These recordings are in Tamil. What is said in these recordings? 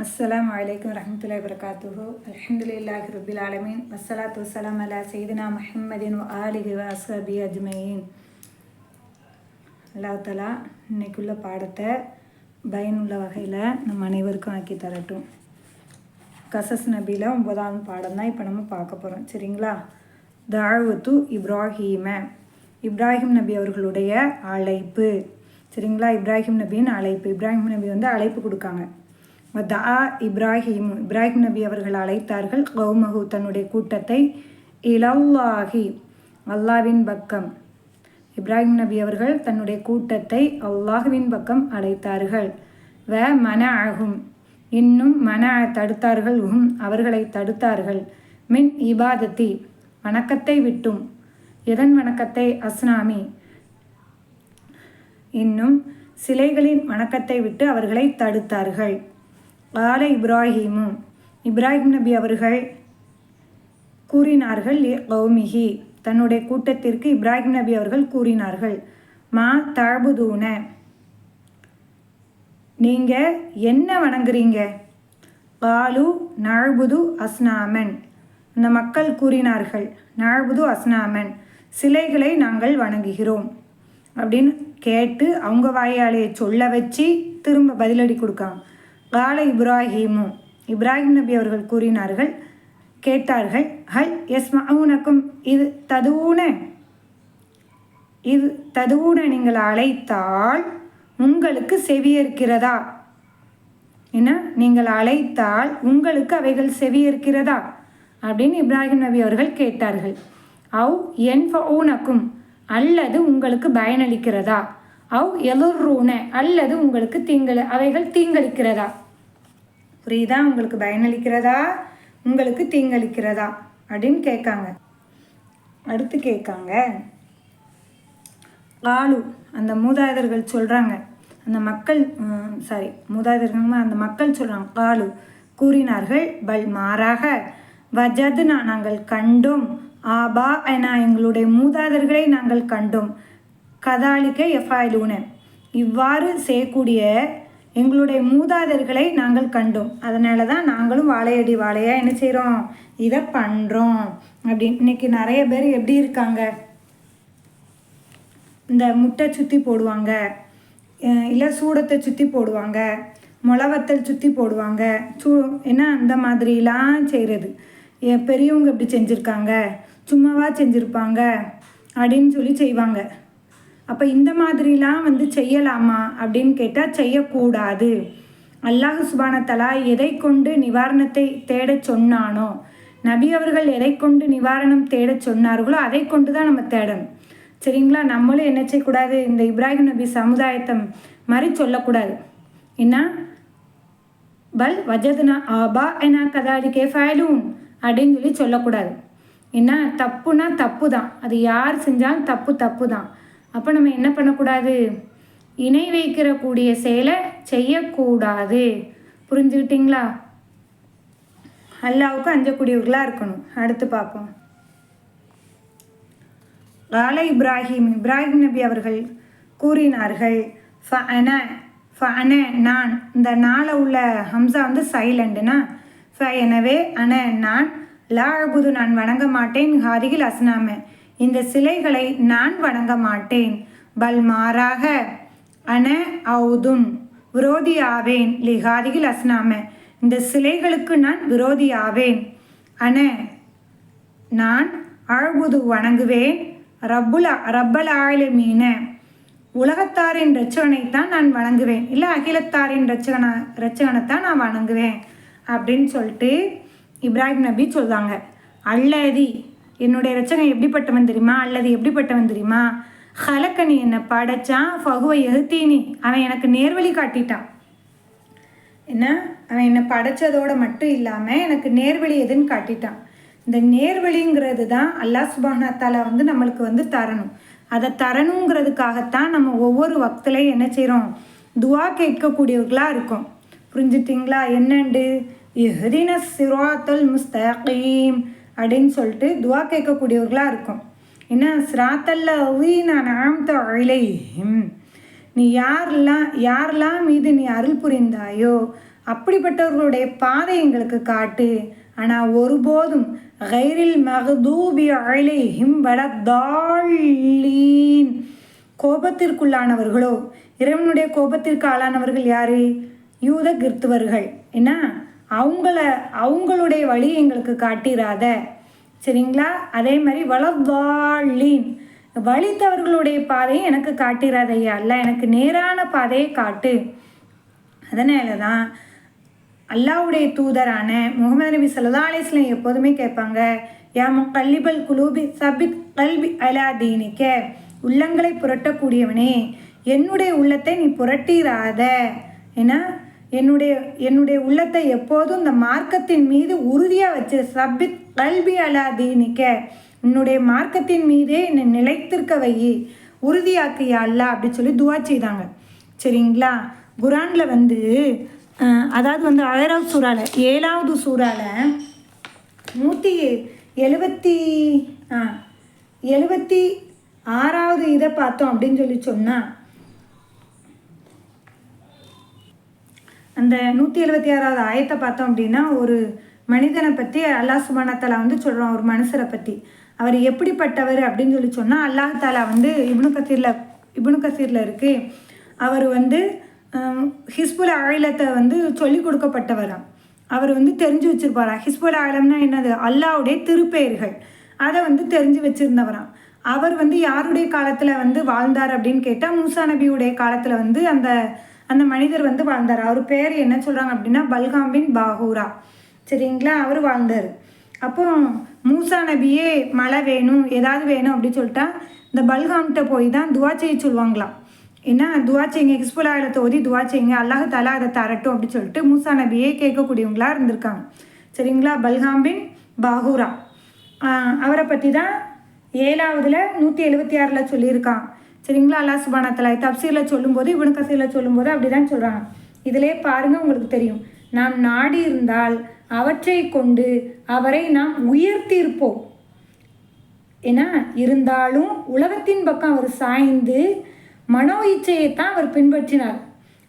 அஸ்ஸலாமு அலைக்கும் வரஹ்மத்துல்லாஹி வபரகாத்துஹு. அல்ஹம்துலில்லாஹி ரப்பில் ஆலமீன். வஸ்ஸலாத்து வஸ்ஸலாம் அலா சய்யிதினா முஹம்மதின் வ ஆலிஹி வ அஸ்ஹாபிஹி அஜ்மஈன். அல்லாஹ் தஆலா இன்னைக்குள்ள பாடத்தை பயனுள்ள வகையில் நம்ம அனைவருக்கும் ஆக்கி தரட்டும். கசஸ் நபியில் 9ஆம் பாடம் தான் இப்போ நம்ம பார்க்க போகிறோம். சரிங்களா? தாவத்து இப்ராஹிம் நபி அவர்களுடைய அழைப்பு. சரிங்களா? இப்ராஹிம் நபியின் அழைப்பு. இப்ராஹிம் நபி அழைப்பு கொடுக்காங்க. இப்ராஹிம் நபி அவர்கள் அழைத்தார்கள் கௌமஹு தன்னுடைய கூட்டத்தை இலல்லாஹி அல்லாஹ்வின் பக்கம். இப்ராஹிம் நபி அவர்கள் தன்னுடைய கூட்டத்தை அல்லாஹ்வின் பக்கம் அழைத்தார்கள். மனஅஹும் இன்னும் தடுத்தார்கள். அவர்களை தடுத்தார்கள். மின் இபாதத்தி வணக்கத்தை விட்டும். எதன் வணக்கத்தை? அஸ்னாமி இன்னும் சிலைகளின் வணக்கத்தை விட்டு அவர்களை தடுத்தார்கள். கால இப்ராஹிம் நபி அவர்கள் கூறினார்கள் கௌமிஹி தன்னுடைய கூட்டத்திற்கு இப்ராஹிம் நபி அவர்கள் கூறினார்கள், மா தஅபுதூன நீங்கள் என்ன வணங்குறீங்க? காலு நஅபுது அஸ்னாமன் அந்த மக்கள் கூறினார்கள், நஅபுது அஸ்னாமன் சிலைகளை நாங்கள் வணங்குகிறோம் அப்படின்னு கேட்டு அவங்க வாயாலே சொல்ல வச்சு திரும்ப பதிலடி கொடுக்காங்க. கால இப்ராஹிம் நபி அவர்கள் கூறினார்கள், கேட்டார்கள், ஹல் யஸ்மஊனக்கும் இது ததுவுன நீங்கள் அழைத்தால் உங்களுக்கு செவியேற்கிறதா? என்ன, நீங்கள் அழைத்தால் உங்களுக்கு அவைகள் செவியேற்கிறதா அப்படின்னு இப்ராஹிம் நபி அவர்கள் கேட்டார்கள். அவ் யன்ஃபஊனக்கும் அல்லது உங்களுக்கு பயனளிக்கிறதா? அவ் எலுர்ரூன அல்லது உங்களுக்கு அவைகள் தீங்களிக்கிறதா? புரியுதா? உங்களுக்கு பயனளிக்கிறதா, உங்களுக்கு தீங்களிக்கிறதா அப்படின்னு கேட்காங்க. அடுத்து கேட்காங்க, காலு அந்த மூதாதையர்கள் சொல்கிறாங்க, அந்த மக்கள் சொல்கிறாங்க, காலு கூறினார்கள், பல் மாறாக வஜத்னா நாங்கள் கண்டோம், ஆபா என எங்களுடைய மூதாதையர்களை நாங்கள் கண்டோம், கதாலிக்க எஃபாயிலூன இவ்வாறு செய்யக்கூடிய எங்களுடைய மூதாதையர்களை நாங்கள் கண்டோம், அதனால தான் நாங்களும் வாழையடி வாழையாக என்ன செய்கிறோம், இதை பண்ணுறோம் அப்படின்னு. இன்னைக்கு நிறைய பேர் எப்படி இருக்காங்க, இந்த முட்டை சுற்றி போடுவாங்க, இல்லை சூடத்தை சுற்றி போடுவாங்க, முளவத்தல் சுற்றி போடுவாங்க, என்ன அந்த மாதிரிலாம் செய்கிறது. பெரியவங்க எப்படி செஞ்சுருக்காங்க, சும்மாவா செஞ்சுருப்பாங்க அப்படின்னு சொல்லி செய்வாங்க. அப்போ இந்த மாதிரிலாம் செய்யலாமா அப்படின்னு கேட்டால் செய்யக்கூடாது. அல்லாஹ் சுப்ஹானஹு தஆலா எதை கொண்டு நிவாரணத்தை தேடச் சொன்னானோ, நபி அவர்கள் எதை கொண்டு நிவாரணம் தேடச் சொன்னார்களோ அதை கொண்டு தான் நம்ம தேடணும். சரிங்களா? நம்மளும் என்ன செய்யக்கூடாது, இந்த இப்ராஹிம் நபி சமுதாயத்தை மாதிரி சொல்லக்கூடாது. என்ன, பல் வஜத்னா ஆபா என கதாலிக்க ஃபஅலூன் அப்படின்னு சொல்லி சொல்லக்கூடாது. என்ன, தப்புனா தப்பு தான், அது யார் செஞ்சாலும் தப்பு தான். அப்போ நம்ம என்ன பண்ணக்கூடாது, இணை வைக்கிற கூடிய செயலை செய்யக்கூடாது. புரிஞ்சுக்கிட்டீங்களா? அல்லாவுக்கு அஞ்சக்கூடியவர்களாக இருக்கணும். அடுத்து பார்ப்போம். கால இப்ராஹிம் நபி அவர்கள் கூறினார்கள், நான் இந்த நாளை உள்ள ஹம்சா சைலண்ட்னா எனவே நான் லாஅபுது நான் வணங்க மாட்டேன், ஹாதிகில் அஸ்னாம இந்த சிலைகளை நான் வணங்க மாட்டேன், பல் மாறாக அவுதுன் விரோதியாவேன், லிஹாதிகில் அஸ்னாம இந்த சிலைகளுக்கு நான் விரோதியாவேன், நான் அழுபுது வணங்குவேன், ரப்பல் ஆலமீன உலகத்தாரின் இரட்சகனைத்தான் நான் வணங்குவேன், இல்லை அகிலத்தாரின் இரட்சகனைத்தான் நான் வணங்குவேன் அப்படின்னு சொல்லிட்டு இப்ராஹிம் நபி சொல்கிறாங்க. அல்லதி என்னுடைய இரட்சகன் எப்படிப்பட்டவன் தெரியுமா, அல்லது எப்படிப்பட்டவன் தெரியுமா, ஹலக்கனி என்னை படைச்சான், ஃபகுவ எஹ்தீனி அவன் எனக்கு நேர்வழி காட்டிட்டான். என்ன, அவன் என்னை படைச்சதோடு மட்டும் இல்லாமல் எனக்கு நேர்வழி எதுன்னு காட்டிட்டான். இந்த நேர்வழிங்கிறது தான் அல்லாஹ் சுப்ஹானஹு தஆலா நம்மளுக்கு தரணும். அதை தரணுங்கிறதுக்காகத்தான் நம்ம ஒவ்வொரு வக்திலையும் என்ன செய்கிறோம், துவா கேட்கக்கூடியவர்களாக இருக்கோம். புரிஞ்சுட்டிங்களா? என்னண்டு இஹ்தின சிராத்தல் முஸ்தகீம் அப்படின்னு சொல்லிட்டு துவா கேட்கக்கூடியவர்களாக இருக்கும். என்ன, சிராத்தல்ல நான் அழைஹிம் நீ யாரெல்லாம் மீது நீ அருள் புரிந்தாயோ அப்படிப்பட்டவர்களுடைய பாதை எங்களுக்கு காட்டு. ஆனால் ஒருபோதும் கைரில் மகதூபி அலைஹிம் வலத்தாலீன், கோபத்திற்குள்ளானவர்களோ, இறைவனுடைய கோபத்திற்கு ஆளானவர்கள் யாரு? யூத கிறிஸ்துவர்கள். என்ன அவங்களுடைய வழி எங்களுக்கு காட்டிராத, சரிங்களா? அதே மாதிரி வலத்தாலீன், வழித்தவர்களுடைய பாதையை எனக்கு காட்டிராதையா, அல்ல எனக்கு நேரான பாதையை காட்டு. அதனால தான் அல்லாஹ்வுடைய தூதரான முகமது நபி ஸல்லல்லாஹு அலைஹி வஸல்லம் எப்போதுமே கேட்பாங்க, யா முகல்லிபல் குலூபி சபித் கல்பி அலா தீனிக்க, உள்ளங்களை புரட்டக்கூடியவனே என்னுடைய உள்ளத்தை நீ புரட்டிராத. ஏன்னா என்னுடைய உள்ளத்தை எப்போதும் இந்த மார்க்கத்தின் மீது உறுதியாக வச்சு, சபித் கல்பி அலா தீனிக்க, உன்னுடைய மார்க்கத்தின் மீதே என்னை நிலைத்திருக்க வை, உறுதியாக்கியா அல்லா அப்படி சொல்லி துவா செய்தாங்க, சரிங்களா? குரானில் வந்து அதாவது வந்து அழராவ் சூறால 7வது சூறால 176வது இதை பார்த்தோம் அப்படின்னு சொன்னால், அந்த 176வது ஆயத்தை பார்த்தோம் அப்படின்னா, ஒரு மனிதனை பற்றி அல்லாஹ் சுப்ஹானஹு வ தஆலா வந்து சொல்கிறோம், ஒரு மனுஷரை பற்றி. அவர் எப்படிப்பட்டவர் அப்படின்னு சொன்னால், அல்லாஹ் தாலா வந்து இப்னு கசீரில் இருக்குது. அவர் வந்து ஹிஸ்புல் ஆயிலத்தை வந்து சொல்லி கொடுக்கப்பட்டவராம். அவர் வந்து தெரிஞ்சு வச்சுருப்பாரா. ஹிஸ்புல் ஆயிலம்னா என்னது? அல்லாஹ்வுடைய திருப்பெயர்கள், அதை வந்து தெரிஞ்சு வச்சுருந்தவராம். அவர் வந்து யாருடைய காலத்தில் வந்து வாழ்ந்தார் அப்படின்னு கேட்டால், மூசா நபியுடைய காலத்தில் வந்து அந்த மனிதர் வந்து வாழ்ந்தார். அவர் பேர் என்ன சொல்கிறாங்க அப்படின்னா பல்காம் பின் பாகூரா, சரிங்களா? அவர் வாழ்ந்தார். அப்போ மூசா நபியே மழை வேணும், ஏதாவது வேணும் அப்படின்னு சொல்லிட்டா இந்த பல்காம்கிட்ட போய் தான் துவா செய்ய சொல்லுவாங்களாம். என்ன துவா செய்யுங்க, ஹிஸ்புல் ஆயிலத்தை ஓதி துவா செய்யுங்க, அல்லாஹ் தஆலா அதை தரட்டும் அப்படின்னு சொல்லிட்டு மூசா நபியே கேட்கக்கூடியவங்களாக இருந்திருக்காங்க, சரிங்களா? பல்காம் பின் பாகூரா அவரை பற்றி தான் 7வதுல 176ல் சொல்லியிருக்கான், சரிங்களா? அல்லாஹ் சுப்ஹானஹு வ தஆலா தப்சீரில் சொல்லும்போது, இப்னு கஸீரில் சொல்லும்போது அப்படி தான் சொல்கிறாங்க. இதிலே பாருங்கள், உங்களுக்கு தெரியும், நாம் நாடி இருந்தால் அவற்றை கொண்டு அவரை நாம் உயர்த்தியிருப்போம். ஏன்னா இருந்தாலும் உலகத்தின் பக்கம் அவர் சாய்ந்து மனோ இச்சையைத்தான் அவர் பின்பற்றினார்.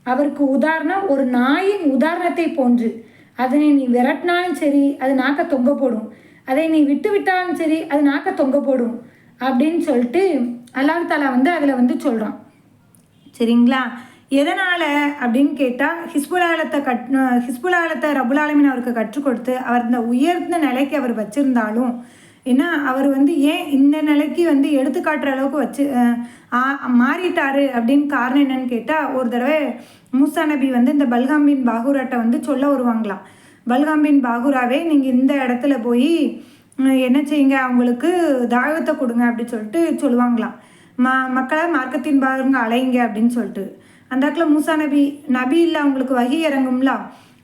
அவருக்கு உதாரணம் ஒரு நாயின் உதாரணத்தை போன்று. அதனை நீ விரட்டினாலும் சரி அது நாக்க தொங்க போடும், அதை நீ விட்டு விட்டாலும் சரி அது நாக்க தொங்க போடும் அப்படின்னு சொல்லிட்டு அல்லாஹ் தஆலா வந்து அதில் வந்து சொல்கிறான், சரிங்களா? எதனால் அப்படின்னு கேட்டால், ஹிஸ்புல் ஆயிலத்தை ரப்புல் ஆலமீன் அவருக்கு கற்றுக் கொடுத்து அவர் இந்த உயர்ந்த நிலைக்கு அவர் வச்சுருந்தாலும், ஏன்னா அவர் வந்து ஏன் இந்த நிலைக்கு வந்து எடுத்துக்காட்டுற அளவுக்கு மாறிட்டாரு அப்படின்னு காரணம் என்னன்னு கேட்டால், ஒரு தடவை மூசா நபி வந்து இந்த பல்காம் பின் பாகூராட்டை வந்து சொல்ல வருவாங்களாம். பல்காம் பின் பாகூராவே நீங்கள் இந்த இடத்துல போய் என்ன செய்யுங்க, அவங்களுக்கு தாவத்தை கொடுங்க அப்படின்னு சொல்லிட்டு சொல்லுவாங்களாம். மக்களை மார்க்கத்தின் பாருங்க அலைங்க அப்படின்னு சொல்லிட்டு. அந்த இடத்துல மூசா நபி இல்லை, அவங்களுக்கு வகி இறங்கும்ல,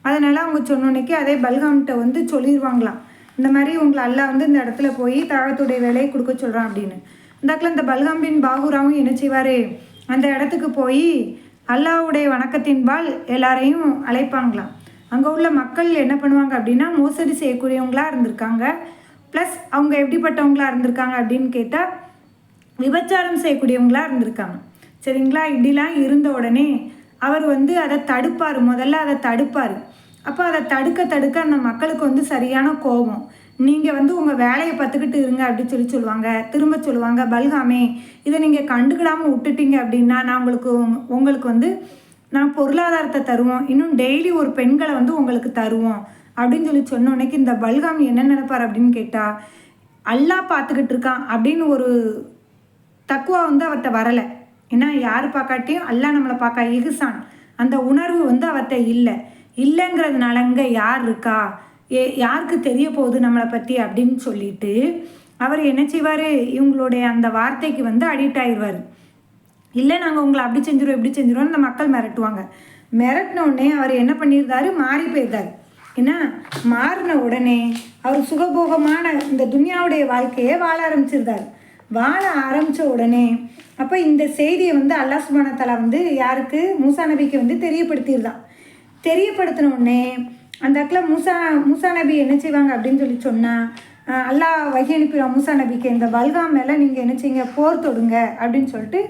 அதனால் அவங்க சொன்னோன்னைக்கு அதே பல்காம்கிட்ட வந்து சொல்லிடுவாங்களாம், இந்த மாதிரி உங்களை அல்லாஹ் வந்து இந்த இடத்துல போய் தாவத்துடைய வேலையை கொடுக்க சொல்கிறான் அப்படின்னு. அந்த இடத்துல இந்த பல்காம் பின் பாகூராவும் என்ன செய்வார், அந்த இடத்துக்கு போய் அல்லாஹ்வுடைய வணக்கத்தின்பால் எல்லாரையும் அழைப்பாங்களாம். அங்கே உள்ள மக்கள் என்ன பண்ணுவாங்க அப்படின்னா, மோசடி செய்யக்கூடியவங்களாக இருந்திருக்காங்க. ப்ளஸ் அவங்க எப்படிப்பட்டவங்களாக இருந்திருக்காங்க அப்படின்னு கேட்டால், விபச்சாரம் செய்யக்கூடியவங்களாக இருந்திருக்காங்க, சரிங்களா? இப்படிலாம் இருந்த உடனே அவர் வந்து அதை தடுப்பார், முதல்ல அதை தடுப்பார். அப்போ அதை தடுக்க அந்த மக்களுக்கு வந்து சரியான கோபம். நீங்கள் வந்து உங்கள் வேலையை பார்த்துக்கிட்டு இருங்க அப்படின்னு சொல்லுவாங்க. திரும்ப சொல்லுவாங்க, பல்காமே இதை நீங்கள் கண்டுக்கிடாமல் விட்டுட்டீங்க அப்படின்னா நான் உங்களுக்கு வந்து நான் பொருளாதாரத்தை தருவோம், இன்னும் டெய்லி ஒரு பெண்களை வந்து உங்களுக்கு தருவோம் அப்படின்னு சொன்னோன்னைக்கு இந்த பல்காம் என்ன நினைப்பார் அப்படின்னு கேட்டால், அல்லாஹ் பார்த்துக்கிட்டு இருக்கான் அப்படின்னு ஒரு தக்குவா வந்து அவர்கிட்ட வரலை. ஏன்னா யார் பார்க்காட்டியும் அல்லாஹ் நம்மளை பார்க்க இஹ்சான், அந்த உணர்வு வந்து அவர்கிட்ட இல்லைங்கிறதுனால இங்கே யார் இருக்கா, யாருக்கு தெரிய போகுது நம்மளை பற்றி அப்படின்னு சொல்லிட்டு அவர் என்ன செய்வார், இவங்களுடைய அந்த வார்த்தைக்கு வந்து அடிக்ட் ஆயிடுவார். இல்லை நாங்கள் உங்களை அப்படி செஞ்சிருவோம் இப்படி செஞ்சிருவோம் அந்த மக்கள் மிரட்டுவாங்க. மிரட்டினோடனே அவர் என்ன பண்ணியிருந்தாரு, மாறி போயிருந்தார். ஏன்னா மாறின உடனே அவர் சுகபோகமான இந்த துன்யாவுடைய வாழ்க்கையை வாழ ஆரம்பித்த உடனே அப்போ இந்த செய்தியை வந்து அல்லாஹ் சுப்ஹானஹு வ தஆலா வந்து யாருக்கு, மூசா நபிக்கு வந்து தெரியப்படுத்தியிருந்தான். தெரியப்படுத்தின உடனே அந்த இடத்துல மூசா நபி என்ன செய்வாங்க அப்படின்னு சொன்னால், அல்லாஹ் வகி அனுப்பிடுவான் மூசா நபிக்கு, இந்த பல்காம் மேலே நீங்கள் என்ன செய்யுங்க, போர் தொடுங்க அப்படின்னு சொல்லிட்டு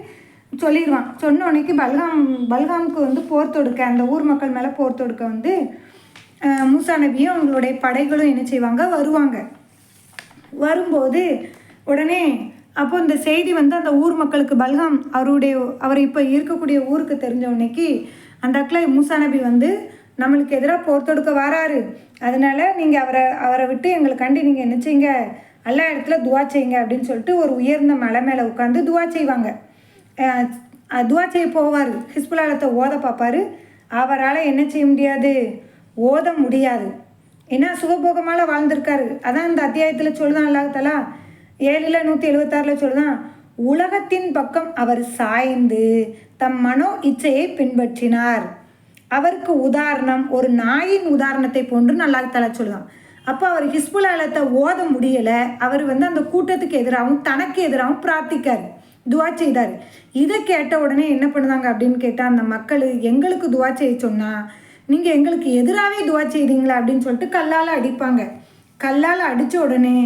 சொல்லிடுவான். சொன்ன உடனேக்கு பல்காமுக்கு வந்து போர் தொடுக்க, அந்த ஊர் மக்கள் மேலே போர் தொடுக்க வந்து மூசா நபியும் அவங்களுடைய படைகளும் என்ன செய்வாங்க, வருவாங்க. வரும்போது உடனே அப்போ இந்த செய்தி வந்து அந்த ஊர் மக்களுக்கு அவர் இப்போ இருக்கக்கூடிய ஊருக்கு தெரிஞ்ச உடனேக்கு அந்த இடத்துல மூசா நபி வந்து நம்மளுக்கு எதிராக போர் தொடுக்க வராரு, அதனால நீங்கள் அவரை விட்டு எங்களுக்காண்டி நீங்கள் என்ன செய்யுங்க, எல்லா இடத்துல துவா செய்யுங்க அப்படின்னு சொல்லிட்டு ஒரு உயர்ந்த மலை மேலே உட்காந்து துவா செய்வாங்க. துவா செய்ய போவார். ஹிஸ்புல்லாலத்தை ஓத பார்ப்பார். அவரால் என்ன செய்ய முடியாது, ஓத முடியாது. ஏன்னா சுகபோகமால் வாழ்ந்திருக்காரு. அதான் இந்த அத்தியாயத்தில் சொல்லுதான் அல்லாஹ் தஆலா 7:176 சொல்லுதான், உலகத்தின் பக்கம் அவர் சாய்ந்து தம் மனோ இச்சையை பின்பற்றினார். அவருக்கு உதாரணம் ஒரு நாயின் உதாரணத்தை போன்று அல்லாஹ் தஆலா சொல்லுதான். அப்போ அவர் ஹிஸ்புல்லாலத்தை ஓத முடியலை. அவர் வந்து அந்த கூட்டத்துக்கு எதிராகவும் தனக்கு எதிராகவும் பிரார்த்திக்கார், துவா செய்தார். இதை கேட்ட உடனே என்ன பண்ணுதாங்க அப்படின்னு கேட்டால், அந்த மக்கள் எங்களுக்கு துவா செய்ய சொன்னால் நீங்கள் எங்களுக்கு எதிராகவே துவா செய்தீங்களா அப்படின்னு சொல்லிட்டு கல்லால் அடிப்பாங்க. கல்லால் அடித்த உடனே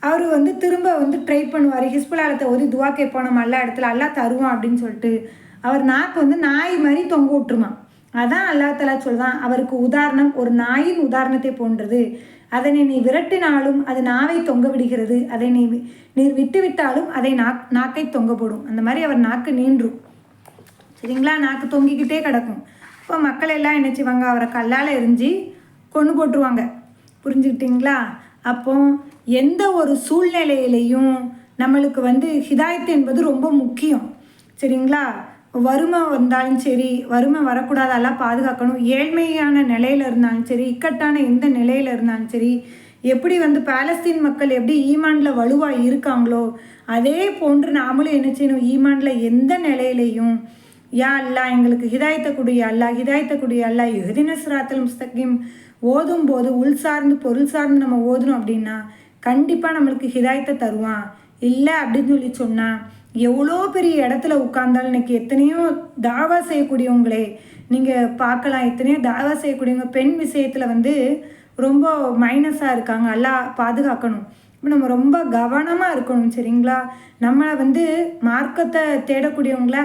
அவர் வந்து திரும்ப வந்து ட்ரை பண்ணுவார். ஹிஸ்புல்லாலத்தை ஓதி துவா கேட்போம், நம்ம எல்லா இடத்துல எல்லாம் தருவோம் அப்படின்னு சொல்லிட்டு அவர் நாக்கு வந்து நாய் மாதிரி தொங்க விட்டுருமா. அதான் அல்லாஹ் தஆலா சொல்லுதான், அவருக்கு உதாரணம் ஒரு நாயின் உதாரணத்தை போன்றது. அதனை நீ விரட்டினாலும் அது நாவை தொங்க விடுகிறது, அதை நீர் விட்டு விட்டாலும் அதை நாக்கை தொங்க போடும். அந்த மாதிரி அவர் நாக்கு நீண்டும், சரிங்களா, நாக்கு தொங்கிக்கிட்டே கிடக்கும். இப்போ மக்கள் எல்லாம் என்ன செய்வாங்க, அவரை கல்லால் எரிஞ்சு கொண்டு போட்டுருவாங்க. புரிஞ்சுக்கிட்டிங்களா? அப்போ எந்த ஒரு சூழ்நிலையிலையும் நம்மளுக்கு வந்து ஹிதாயத்து என்பது ரொம்ப முக்கியம், சரிங்களா. வறுமை வந்தாலும் சரி, வறுமை வரக்கூடாது, எல்லாம் பாதுகாக்கணும். ஏழ்மையான நிலையில் இருந்தாலும் சரி, இக்கட்டான எந்த நிலையில் இருந்தாலும் சரி, எப்படி வந்து பாலஸ்தீன் மக்கள் எப்படி ஈமானில் வலுவாக இருக்காங்களோ அதே போன்று நாமளும் என்ன செய்யணும், ஈமானில் எந்த நிலையிலையும் யா அல்லா எங்களுக்கு ஹிதாயத்தை கூடிய அல்லா, ஹிதாயத்தை கூடிய அல்லா, இஹ்தின சிராத்தல் முஸ்தகீம் ஓதும் போது உள் சார்ந்து பொருள் சார்ந்து நம்ம ஓதணும் அப்படின்னா கண்டிப்பாக நம்மளுக்கு ஹிதாயத்தை தருவான். இல்லை அப்படின்னு சொல்லி சொன்னால் எவ்வளோ பெரிய இடத்துல உட்கார்ந்தாலும் இன்றைக்கி எத்தனையோ தாவா செய்யக்கூடியவங்களே நீங்கள் பார்க்கலாம். எத்தனையோ தாவா செய்யக்கூடியவங்க பெண் விஷயத்தில் வந்து ரொம்ப மைனஸாக இருக்காங்க. எல்லாம் பாதுகாக்கணும். இப்போ நம்ம ரொம்ப கவனமாக இருக்கணும், சரிங்களா. நம்மளை வந்து மார்க்கத்தை தேடக்கூடியவங்கள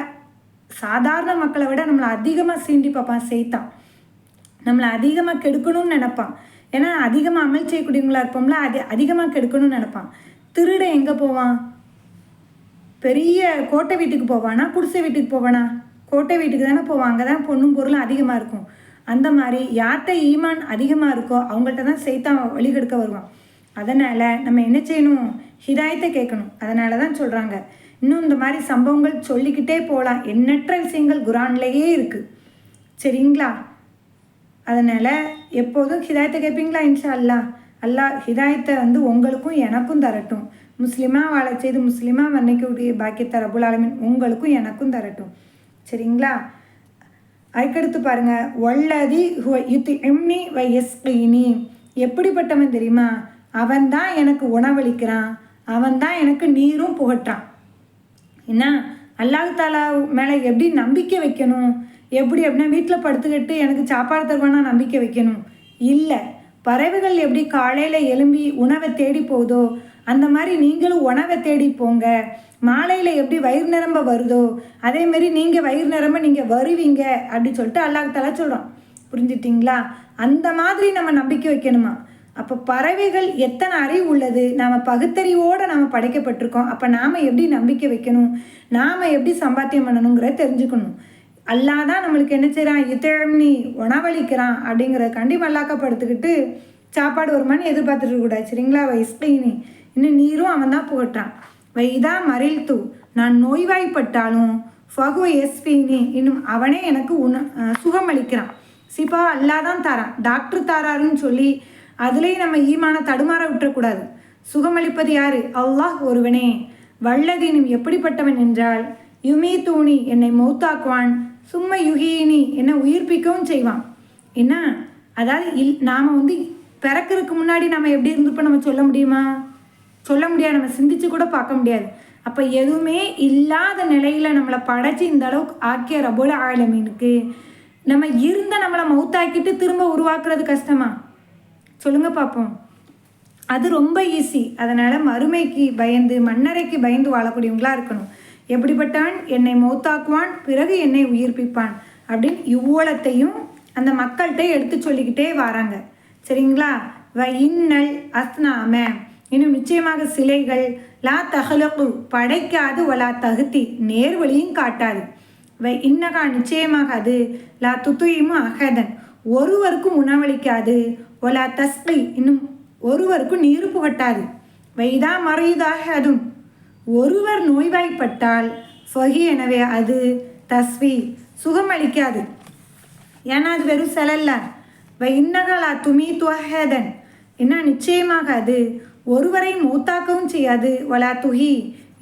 சாதாரண மக்களை விட நம்மளை அதிகமாக சீண்டி பார்ப்பான் செய்தான். நம்மளை அதிகமாக கெடுக்கணும்னு நினைப்பான். ஏன்னா அதிகமாக அமல் செய்யக்கூடியவங்களா இருப்போம்ல, அதிகமாக கெடுக்கணும்னு நினைப்பான். திருட எங்கே போவான், பெரிய கோட்டை வீட்டுக்கு போவானா, குடிசை வீட்டுக்கு போவானா? கோட்டை வீட்டுக்கு தானே போவான். அங்கே தான் பொண்ணும் பொருளும் அதிகமாக இருக்கும். அந்த மாதிரி யார்கிட்ட ஈமான் அதிகமாக இருக்கோ அவங்கள்ட்ட தான் செய்தான் வழிகெடுக்க வருவான். அதனால் நம்ம என்ன செய்யணும், ஹிதாயத்தை கேட்கணும். அதனால தான் சொல்கிறாங்க. இன்னும் இந்த மாதிரி சம்பவங்கள் சொல்லிக்கிட்டே போகலாம். எண்ணற்ற விஷயங்கள் குரான்லேயே இருக்குது, சரிங்களா. அதனால் எப்போதும் ஹிதாயத்தை கேட்பீங்களா? இன்ஷா அல்லாஹ். அல்லாஹ் ஹிதாயத்தை வந்து உங்களுக்கும் எனக்கும் தரட்டும். முஸ்லீமாக வாழ செய்து முஸ்லீமாக வர்ணிக்கக்கூடிய பாக்கியத்தை ரப்புல் ஆலமீன் உங்களுக்கும் எனக்கும் தரட்டும், சரிங்களா. அதுக்கடுத்து பாருங்கள், வல்லதி யுத்இம்னி வ யஸ்கீனி, எப்படிப்பட்டவன் தெரியுமா, அவன் தான் எனக்கு உணவளிக்கிறான், அவன் தான் எனக்கு நீரும் புகட்டான். என்ன அல்லாஹ் தஆலா மேலே எப்படி நம்பிக்கை வைக்கணும், எப்படி அப்படின்னா வீட்டில் படுத்துக்கிட்டு எனக்கு சாப்பாடு தருவானா நம்பிக்கை வைக்கணும் இல்லை. பறவைகள் எப்படி காலையில் எழும்பி உணவை தேடி போகுதோ அந்த மாதிரி நீங்களும் உணவை தேடி போங்க. மாலையில் எப்படி வயிறு நிரம்ப வருதோ அதேமாரி நீங்கள் வயிறு நிரம்ப நீங்கள் வருவீங்க அப்படின்னு சொல்லிட்டு அல்லாஹ் தஆலா சொல்கிறோம். புரிஞ்சுட்டிங்களா? அந்த மாதிரி நம்ம நம்பிக்கை வைக்கணுமா. அப்போ பறவைகள் எத்தனை அறிவு உள்ளது, நாம் பகுத்தறிவோடு நாம் படைக்கப்பட்டிருக்கோம். அப்போ நாம் எப்படி நம்பிக்கை வைக்கணும், நாம் எப்படி சம்பாத்தியம் பண்ணணுங்கிறத தெரிஞ்சுக்கணும். அல்லாஹ் தான் நம்மளுக்கு என்ன செய்கிறான், யுத்இம்னி உணவளிக்கிறான் அப்படிங்கிறதுக்காண்டி மல்லாக்கப்படுத்திக்கிட்டு சாப்பாடு வருமானு எதிர்பார்த்துட்டு இருக்கக்கூடாது, சரிங்களா. யஸ்கீனி, இன்னும் நீரும் அவன் தான் புகட்டான். வைதா மறில்து, நான் நோய்வாய்ப்பட்டாலும் ஃபஹுவ யஸ்ஃபீனி, இன்னும் அவனே எனக்கு சுகம் அளிக்கிறான். சிபா அல்லாஹ் தான் தாரான், டாக்டர் தாராருன்னு சொல்லி அதுலேயும் நம்ம ஈமான தடுமாற விட்டுறக்கூடாது. சுகமளிப்பது யாரு, அல்லாஹ் ஒருவனே. வல்லதீனும் எப்படிப்பட்டவன் என்றால் யுமீ தூணி, என்னை மௌத்தாக்குவான், சும்மா யுகீனி, என்னை உயிர்ப்பிக்கவும் செய்வான். என்ன அதாவது நாம் வந்து பிறக்கிறதுக்கு முன்னாடி நம்ம எப்படி இருந்திருப்போம் நம்ம சொல்ல முடியுமா, சொல்ல முடியாது. நம்ம சிந்திச்சு கூட பார்க்க முடியாது. அப்போ எதுவுமே இல்லாத நிலையில் நம்மளை படைச்சி இந்த அளவுக்கு ஆக்கிய ரப்புல் ஆலமீனுக்கு நம்ம இருந்த நம்மளை மௌத்தாக்கிட்டு திரும்ப உருவாக்குறது கஷ்டமா சொல்லுங்க பார்ப்போம். அது ரொம்ப ஈஸி. அதனால் மறுமைக்கு பயந்து மண்ணறைக்கு பயந்து வாழக்கூடியவங்களா இருக்கணும். எப்படிப்பட்டவன்? என்னை மௌத்தாக்குவான், பிறகு என்னை உயிர்ப்பிப்பான் அப்படின்னு இவ்வளத்தையும் அந்த மக்கள்கிட்ட எடுத்து சொல்லிக்கிட்டே வராங்க. சரிங்களா? இன்னல் அஸ்னாம, இன்னும் நிச்சயமாக சிலைகள், லா தஹலகு படைக்காது, வலா தகுத்தி நேர்வழியும் காட்டாது, இன்னகா நிச்சயமாக அது, லா துத்துயிமு அகதன் ஒருவருக்கும் உணவளிக்காது, ஒலா தஸ்கி இன்னும் ஒருவருக்கும் நீர் புகட்டாது, வைதா மறையுதாக அதுவும் ஒருவர் நோய்வாய்ப்பட்டால் ஃபஹி எனவே அது தஸ்வி சுகமளிக்காது. ஏன்னா அது வெறும் செலல்ல. இன்னகலா துமி துஹேதன் என்ன நிச்சயமாக அது ஒருவரை மௌத்தாக்கவும் செய்யாது, வலா துஹி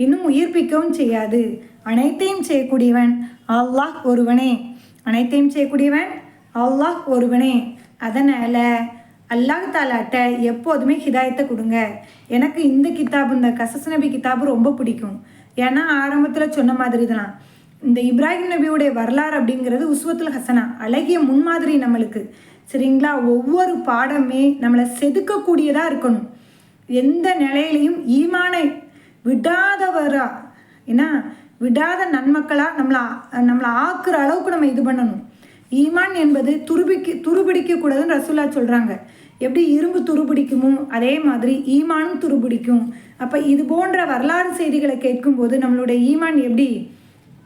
இன்னும் உயிர்ப்பிக்கவும் செய்யாது. அனைத்தையும் செய்யக்கூடியவன் அல்லாஹ் ஒருவனே. அனைத்தையும் செய்யக்கூடியவன் அல்லாஹ் ஒருவனே. அதனால் அல்லாஹ் தாலாட்ட எப்போதுமே ஹிதாயத்தை கொடுங்க. எனக்கு இந்த கிதாபு, இந்த கசஸ் நபி கிதாபு ரொம்ப பிடிக்கும். ஏன்னா ஆரம்பத்தில் சொன்ன மாதிரி தான் இந்த இப்ராஹிம் நபியுடைய வரலாறு அப்படிங்கிறது உஸ்வத்துல் ஹசனா, அழகிய முன்மாதிரி நம்மளுக்கு. சரிங்களா? ஒவ்வொரு பாடமே நம்மளை செதுக்கக்கூடியதாக இருக்கணும். எந்த நிலையிலையும் ஈமானை விடாதவரா, ஏன்னா விடாத நன்மக்களாக நம்மளை ஆக்குற அளவுக்கு நம்ம இது பண்ணணும். ஈமான் என்பது துருபிடிக்கக்கூடாதுன்னு ரசூலா சொல்கிறாங்க. எப்படி இரும்பு துருபிடிக்குமோ அதே மாதிரி ஈமானும் துருபிடிக்கும். அப்போ இது போன்ற வரலாறு செய்திகளை கேட்கும்போது நம்மளுடைய ஈமான் எப்படி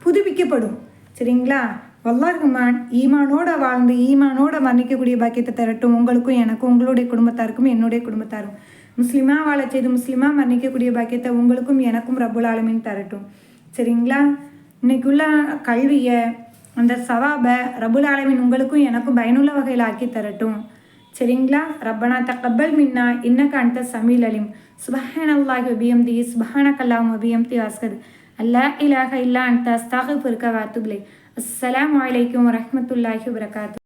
புதுப்பிக்கப்படும். சரிங்களா? வல்லாஹ்மான் ஈமானோட வாழ்ந்து ஈமானோட மரணிக்கக்கூடிய பாக்கியத்தை தரட்டும் உங்களுக்கும் எனக்கும், உங்களுடைய குடும்பத்தாருக்கும் என்னுடைய குடும்பத்தாரும். முஸ்லீமாக வாழ செய்து முஸ்லீமாக மரணிக்கக்கூடிய பாக்கியத்தை உங்களுக்கும் எனக்கும் ரப்புல் ஆலமீன் தரட்டும். சரிங்களா? இன்னைக்குள்ள கல்வியை, அந்த சவாபை ரப்புல் ஆலமீன் உங்களுக்கும் எனக்கும் பயனுள்ள வகையில் ஆக்கி தரட்டும். சரிங்களா? ரப்பனா தக்கபல் மின்னா இன்னக அன்த சமீல் அலீம். சுப்ஹானல்லாஹி வ பிஹம்திஹி சுப்ஹானக்கல்லாஹும்ம வ பிஹம்திஹி அஸ்ஹது அல்லா இலாஹ இல்லா அன்த அஸ்தக்ஃபிருக வ அத்தூபு இலைக். அஸ்ஸலாமு அலைக்கும் வ ரஹ்மத்துல்லாஹி வ பரகாத்துஹு.